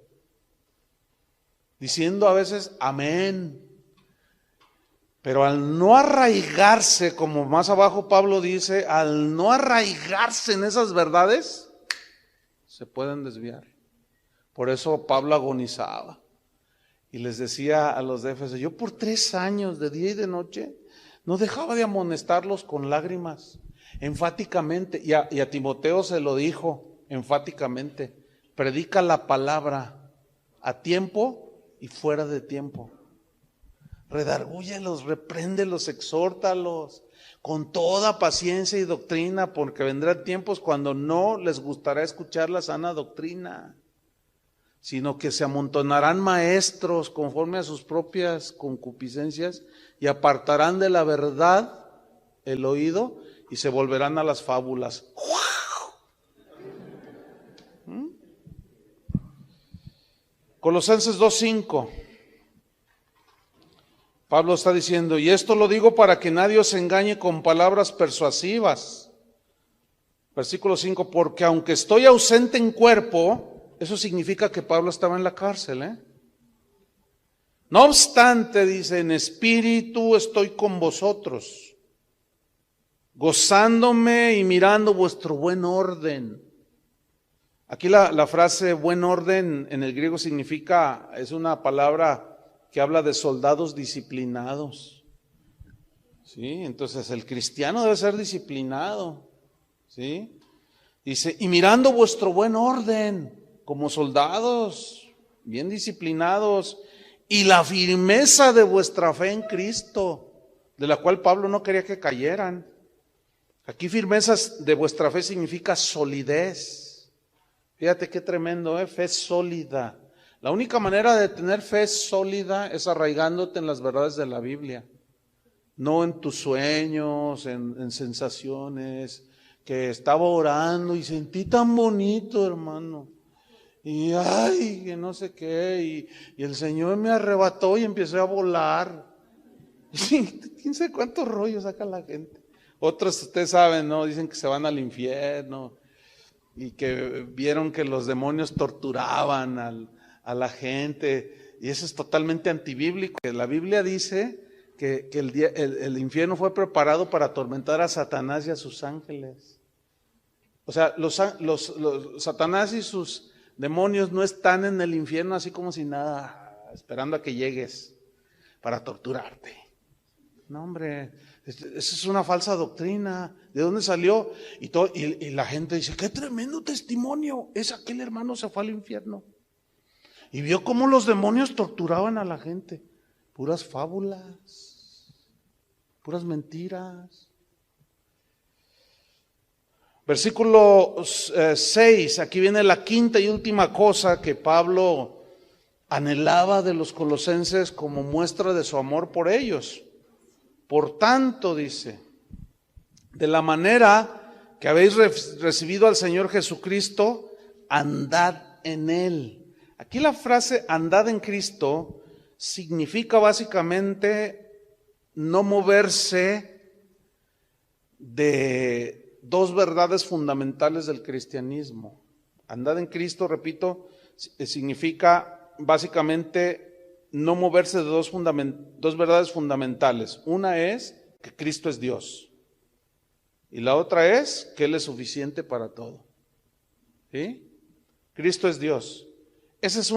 diciendo a veces amén, pero al no arraigarse, como más abajo Pablo dice, al no arraigarse en esas verdades, se pueden desviar. Por eso Pablo agonizaba y les decía a los de Éfeso, yo por 3 años, de día y de noche, no dejaba de amonestarlos con lágrimas, enfáticamente, y a Timoteo se lo dijo enfáticamente, predica la palabra a tiempo y fuera de tiempo. Redargúyelos, repréndelos, exhórtalos con toda paciencia y doctrina, porque vendrán tiempos cuando no les gustará escuchar la sana doctrina, sino que se amontonarán maestros conforme a sus propias concupiscencias y apartarán de la verdad el oído y se volverán a las fábulas. Colosenses 2:5. Pablo está diciendo, y esto lo digo para que nadie os engañe con palabras persuasivas. Versículo 5, porque aunque estoy ausente en cuerpo, eso significa que Pablo estaba en la cárcel, No obstante, dice, en espíritu estoy con vosotros, gozándome y mirando vuestro buen orden. Aquí la frase buen orden en el griego significa, es una palabra que habla de soldados disciplinados. ¿Sí? Entonces el cristiano debe ser disciplinado. ¿Sí? Dice, y mirando vuestro buen orden, como soldados, bien disciplinados, y la firmeza de vuestra fe en Cristo, de la cual Pablo no quería que cayeran. Aquí firmeza de vuestra fe significa solidez. Fíjate qué tremendo, fe sólida. La única manera de tener fe sólida es arraigándote en las verdades de la Biblia, no en tus sueños, en sensaciones, que estaba orando y sentí tan bonito, hermano, y ay, que no sé qué, y el Señor me arrebató y empecé a volar. ¿Quién sabe cuántos rollos saca la gente? Otros, ustedes saben, ¿no? Dicen que se van al infierno y que vieron que los demonios torturaban a la gente, y eso es totalmente antibíblico. La Biblia dice que el infierno fue preparado para atormentar a Satanás y a sus ángeles. O sea, los Satanás y sus demonios no están en el infierno así como si nada, esperando a que llegues para torturarte. No, hombre, esa es una falsa doctrina. ¿De dónde salió? Y la gente dice, qué tremendo testimonio, es aquel hermano se fue al infierno y vio cómo los demonios torturaban a la gente. Puras fábulas, puras mentiras. Versículo 6, aquí viene la quinta y última cosa que Pablo anhelaba de los colosenses como muestra de su amor por ellos. Por tanto, dice, de la manera que habéis recibido al Señor Jesucristo, andad en Él. Aquí la frase andad en Cristo significa básicamente no moverse de dos verdades fundamentales del cristianismo. Andad en Cristo, repito, significa básicamente no moverse de dos verdades fundamentales. Una es que Cristo es Dios y la otra es que Él es suficiente para todo. ¿Sí? Cristo es Dios. Esa es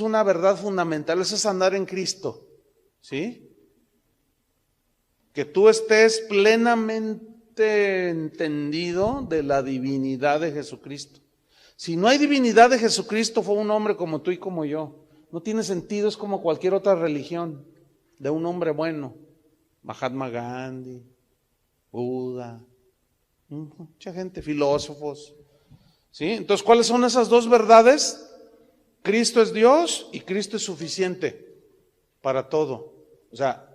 una verdad fundamental, eso es andar en Cristo. ¿Sí? Que tú estés plenamente entendido de la divinidad de Jesucristo. Si no hay divinidad de Jesucristo, fue un hombre como tú y como yo. No tiene sentido, es como cualquier otra religión de un hombre bueno. Mahatma Gandhi, Buda, mucha gente, filósofos. ¿Sí? Entonces, ¿cuáles son esas dos verdades? Cristo es Dios y Cristo es suficiente para todo. O sea,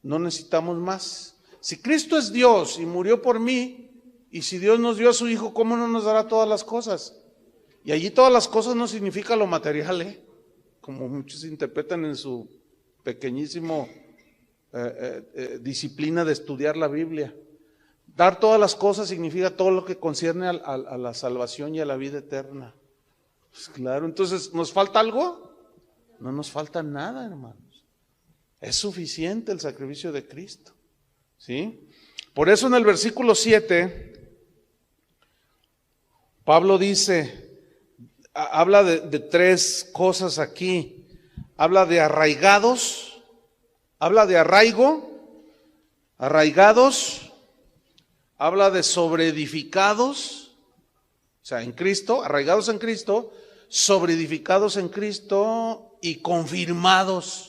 no necesitamos más. Si Cristo es Dios y murió por mí, y si Dios nos dio a su Hijo, ¿cómo no nos dará todas las cosas? Y allí todas las cosas no significa lo material, como muchos interpretan en su pequeñísimo disciplina de estudiar la Biblia. Dar todas las cosas significa todo lo que concierne a la salvación y a la vida eterna. Pues claro, entonces, ¿nos falta algo? No nos falta nada, hermanos. Es suficiente el sacrificio de Cristo. ¿Sí? Por eso en el versículo 7, Pablo dice, habla de tres cosas aquí. Habla de arraigados, habla de arraigados, habla de sobreedificados, sea, en Cristo, arraigados en Cristo, sobreedificados en Cristo y confirmados.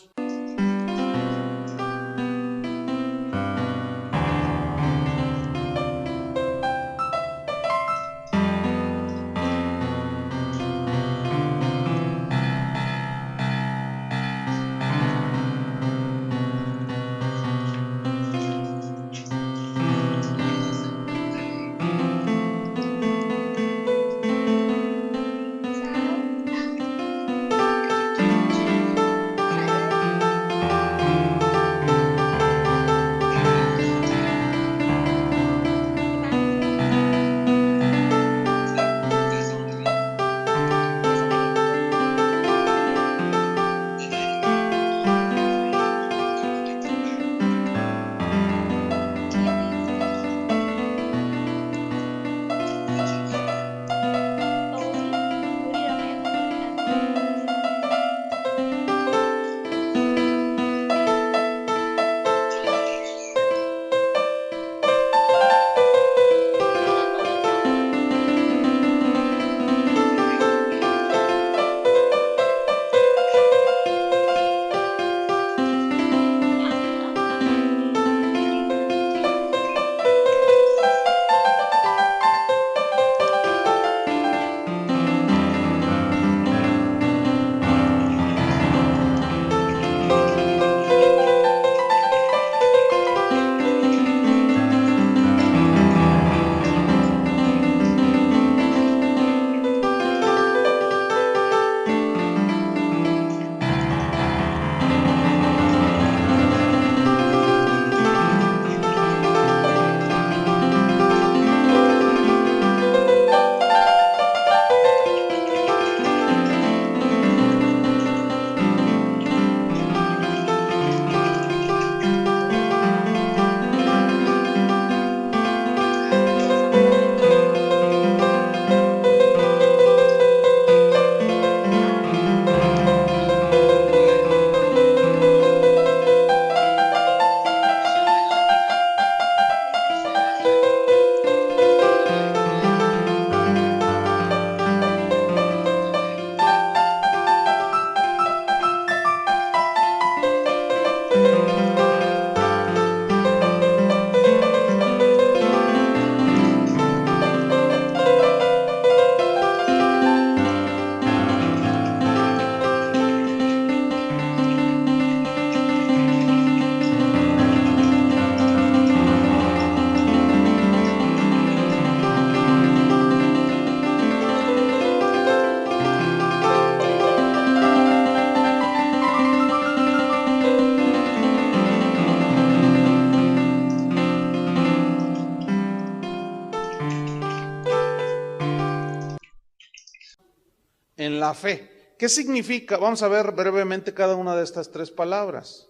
En la fe. ¿Qué significa? Vamos a ver brevemente cada una de estas tres palabras.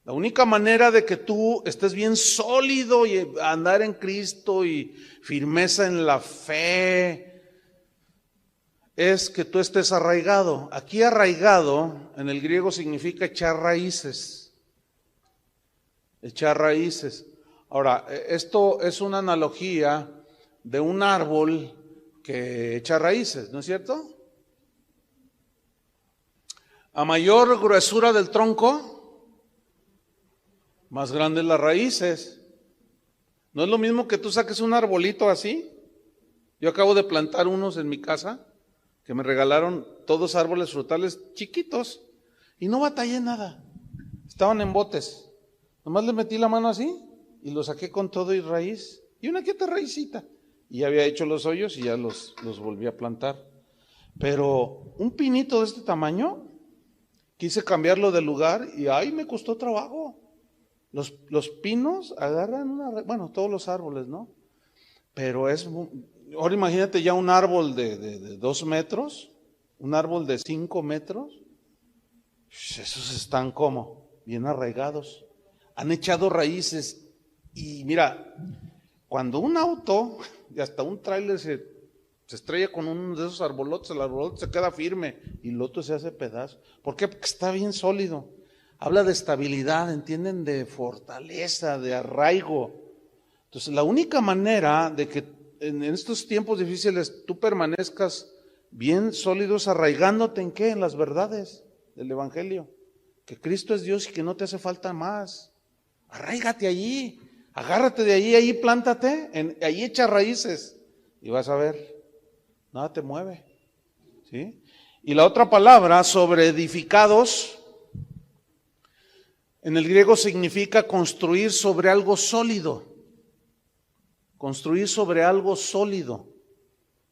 La única manera de que tú estés bien sólido y andar en Cristo y firmeza en la fe es que tú estés arraigado. Aquí arraigado en el griego significa echar raíces. Echar raíces. Ahora, esto es una analogía de un árbol que echa raíces, ¿no es cierto? A mayor gruesura del tronco, más grandes las raíces. ¿No es lo mismo que tú saques un arbolito así? Yo acabo de plantar unos en mi casa, que me regalaron todos árboles frutales chiquitos, y no batallé nada. Estaban en botes. Nomás le metí la mano así, y lo saqué con todo y raíz, y una quieta raicita. Y ya había hecho los hoyos, y ya los volví a plantar. Pero un pinito de este tamaño, quise cambiarlo de lugar y ¡ay! Me costó trabajo. Los pinos agarran bueno, todos los árboles, ¿no? Pero ahora imagínate ya un árbol de 2 metros, un árbol de 5 metros. Esos están como bien arraigados. Han echado raíces. Y mira, cuando un auto y hasta un tráiler se estrella con uno de esos arbolotes, el arbolote se queda firme y el otro se hace pedazo. ¿Por qué? Porque está bien sólido. Habla de estabilidad, ¿entienden? De fortaleza, de arraigo. Entonces, la única manera de que en estos tiempos difíciles tú permanezcas bien sólidos, arraigándote ¿en qué? En las verdades del Evangelio. Que Cristo es Dios y que no te hace falta más. Arraígate allí, agárrate de allí, ahí plántate, ahí echa raíces y vas a ver, nada te mueve. ¿Sí? Y la otra palabra, sobre edificados, en el griego significa construir sobre algo sólido. Construir sobre algo sólido.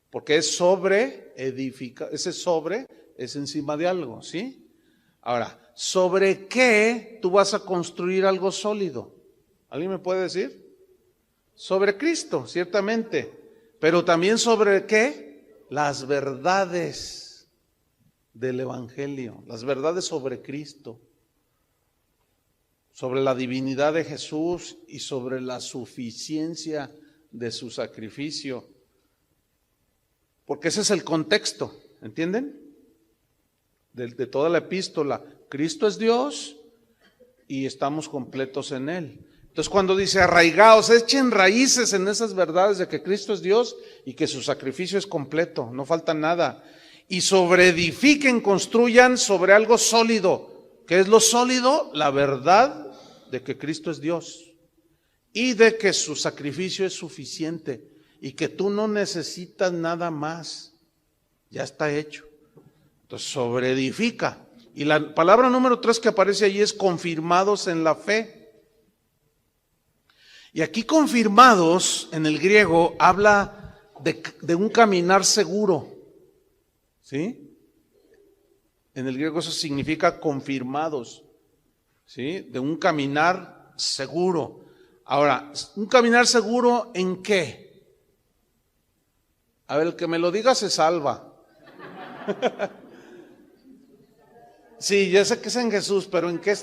Porque es sobre edificar, ese sobre es encima de algo, ¿sí? Ahora, ¿sobre qué tú vas a construir algo sólido? ¿Alguien me puede decir? Sobre Cristo, ciertamente. Pero también sobre qué? Las verdades del Evangelio, las verdades sobre Cristo, sobre la divinidad de Jesús y sobre la suficiencia de su sacrificio. Porque ese es el contexto, ¿entienden? De toda la epístola. Cristo es Dios y estamos completos en Él. Entonces cuando dice arraigaos, echen raíces en esas verdades de que Cristo es Dios y que su sacrificio es completo, no falta nada. Y sobreedifiquen, construyan sobre algo sólido. ¿Qué es lo sólido? La verdad de que Cristo es Dios y de que su sacrificio es suficiente y que tú no necesitas nada más, ya está hecho. Entonces sobreedifica. Y la palabra número 3 que aparece allí es confirmados en la fe. Y aquí confirmados en el griego habla de un caminar seguro. ¿Sí? En el griego eso significa confirmados. ¿Sí? De un caminar seguro. Ahora, ¿un caminar seguro en qué? A ver, el que me lo diga se salva. Sí, ya sé que es en Jesús, pero ¿en qué?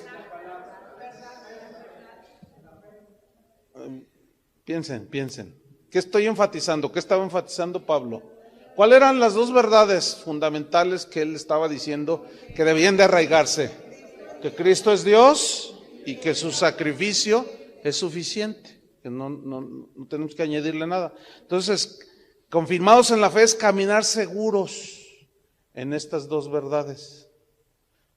Piensen. ¿Qué estoy enfatizando? ¿Qué estaba enfatizando Pablo? ¿Cuáles eran las dos verdades fundamentales que él estaba diciendo que debían de arraigarse? Que Cristo es Dios y que su sacrificio es suficiente, que no tenemos que añadirle nada. Entonces, confirmados en la fe es caminar seguros en estas dos verdades.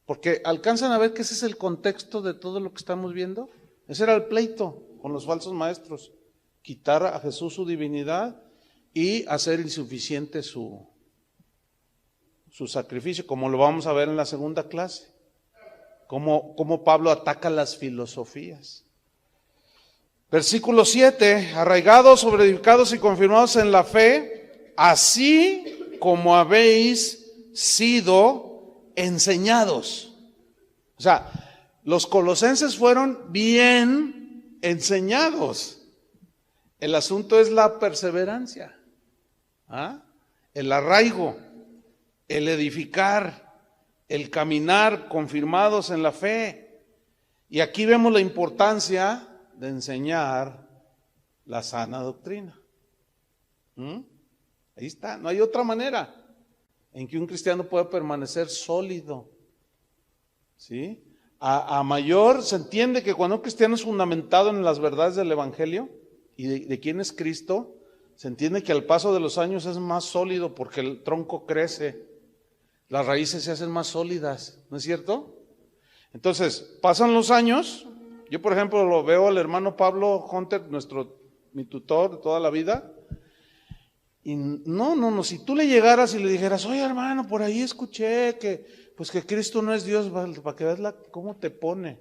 Porque alcanzan a ver que ese es el contexto de todo lo que estamos viendo. Ese era el pleito con los falsos maestros. Quitar a Jesús su divinidad y hacer insuficiente su sacrificio, como lo vamos a ver en la segunda clase. Cómo Pablo ataca las filosofías. Versículo 7, arraigados, sobreedificados y confirmados en la fe, así como habéis sido enseñados. O sea, los colosenses fueron bien enseñados. El asunto es la perseverancia, el arraigo, el edificar, el caminar confirmados en la fe. Y aquí vemos la importancia de enseñar la sana doctrina. Ahí está, no hay otra manera en que un cristiano pueda permanecer sólido. ¿Sí? A mayor se entiende que cuando un cristiano es fundamentado en las verdades del Evangelio y de quién es Cristo, se entiende que al paso de los años es más sólido porque el tronco crece, las raíces se hacen más sólidas, ¿no es cierto? Entonces, pasan los años. Yo, por ejemplo, lo veo al hermano Pablo Hunter, mi tutor de toda la vida, y no, si tú le llegaras y le dijeras, oye hermano, por ahí escuché que Cristo no es Dios, para que veas cómo te pone.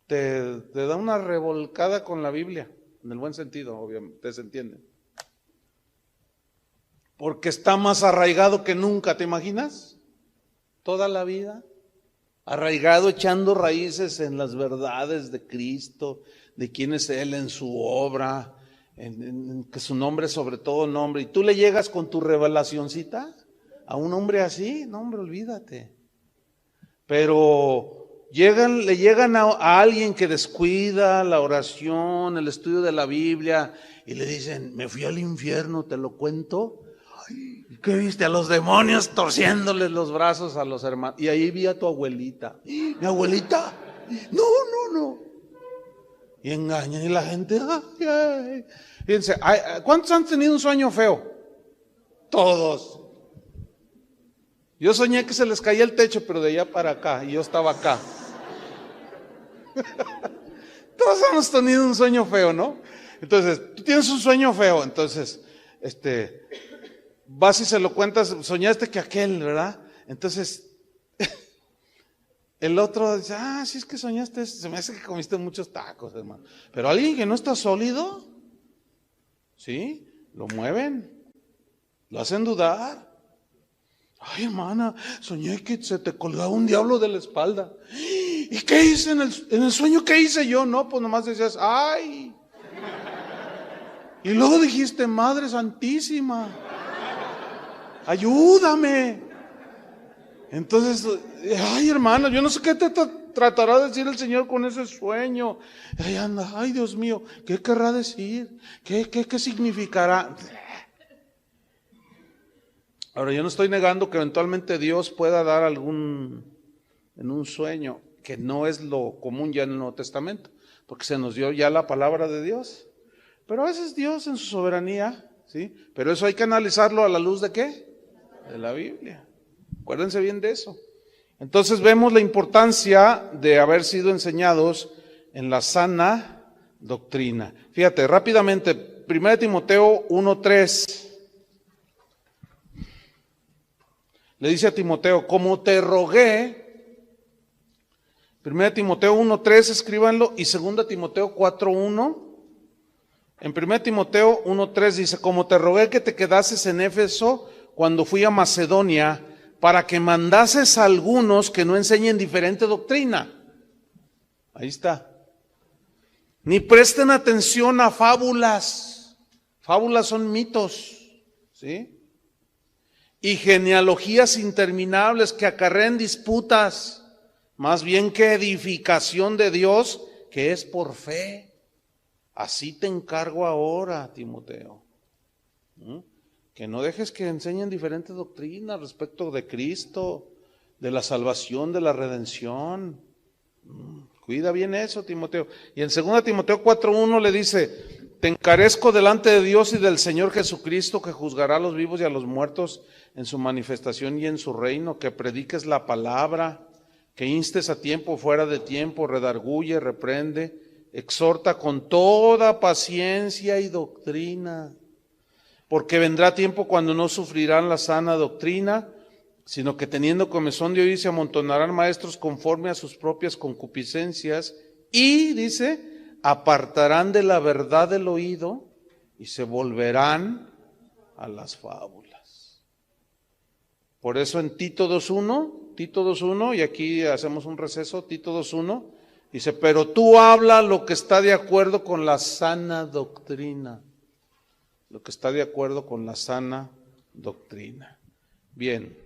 Te da una revolcada con la Biblia, en el buen sentido, obviamente, se entiende. Porque está más arraigado que nunca, ¿te imaginas? Toda la vida, arraigado, echando raíces en las verdades de Cristo, de quién es Él en su obra, en que su nombre es sobre todo nombre. Y tú le llegas con tu revelacioncita a un hombre así, no hombre, olvídate. Pero le llegan a alguien que descuida la oración, el estudio de la Biblia, y le dicen, me fui al infierno, ¿te lo cuento? Ay, ¿qué viste? A los demonios torciéndoles los brazos a los hermanos. Y ahí vi a tu abuelita. ¿Mi abuelita? No. Y engañan y la gente, ay, ay. Fíjense, ¿cuántos han tenido un sueño feo? Todos. Yo soñé que se les caía el techo, pero de allá para acá, y yo estaba acá. Todos hemos tenido un sueño feo, ¿no? Entonces, tú tienes un sueño feo, entonces, vas y se lo cuentas, soñaste que aquel, ¿verdad? Entonces, el otro dice, sí es que soñaste, se me hace que comiste muchos tacos, hermano. Pero alguien que no está sólido, ¿sí? Lo mueven, lo hacen dudar. Ay, hermana, soñé que se te colgaba un diablo de la espalda. ¿Y qué hice en el sueño? ¿Qué hice yo? No, pues nomás decías, ay. Y luego dijiste, Madre Santísima, ayúdame. Entonces, ay, hermano, yo no sé qué te tratará de decir el Señor con ese sueño. Ahí anda, ay, Dios mío, ¿qué querrá decir? ¿Qué significará? Ahora, yo no estoy negando que eventualmente Dios pueda dar en un sueño, que no es lo común ya en el Nuevo Testamento, porque se nos dio ya la palabra de Dios. Pero a veces Dios en su soberanía, ¿sí? Pero eso hay que analizarlo a la luz ¿de qué? De la Biblia. Acuérdense bien de eso. Entonces vemos la importancia de haber sido enseñados en la sana doctrina. Fíjate, rápidamente, 1 Timoteo 1:3. Le dice a Timoteo, como te rogué, 1 Timoteo 1:3, escríbanlo, y 2 Timoteo 4:1. En 1 Timoteo 1:3 dice, como te rogué que te quedases en Éfeso cuando fui a Macedonia, para que mandases a algunos que no enseñen diferente doctrina. Ahí está. Ni presten atención a fábulas. Fábulas son mitos, ¿sí? Y genealogías interminables que acarrean disputas, más bien que edificación de Dios, que es por fe. Así te encargo ahora, Timoteo. Que no dejes que enseñen diferentes doctrinas respecto de Cristo, de la salvación, de la redención. Cuida bien eso, Timoteo. Y en 2 Timoteo 4:1 le dice, te encarezco delante de Dios y del Señor Jesucristo, que juzgará a los vivos y a los muertos en su manifestación y en su reino, que prediques la palabra, que instes a tiempo, fuera de tiempo, redarguye, reprende, exhorta con toda paciencia y doctrina. Porque vendrá tiempo cuando no sufrirán la sana doctrina, sino que teniendo comezón de oír se amontonarán maestros conforme a sus propias concupiscencias y, dice, apartarán de la verdad del oído y se volverán a las fábulas. Por eso en Tito 2:1, y aquí hacemos un receso, Tito 2:1, dice, pero tú habla lo que está de acuerdo con la sana doctrina. Lo que está de acuerdo con la sana doctrina. Bien.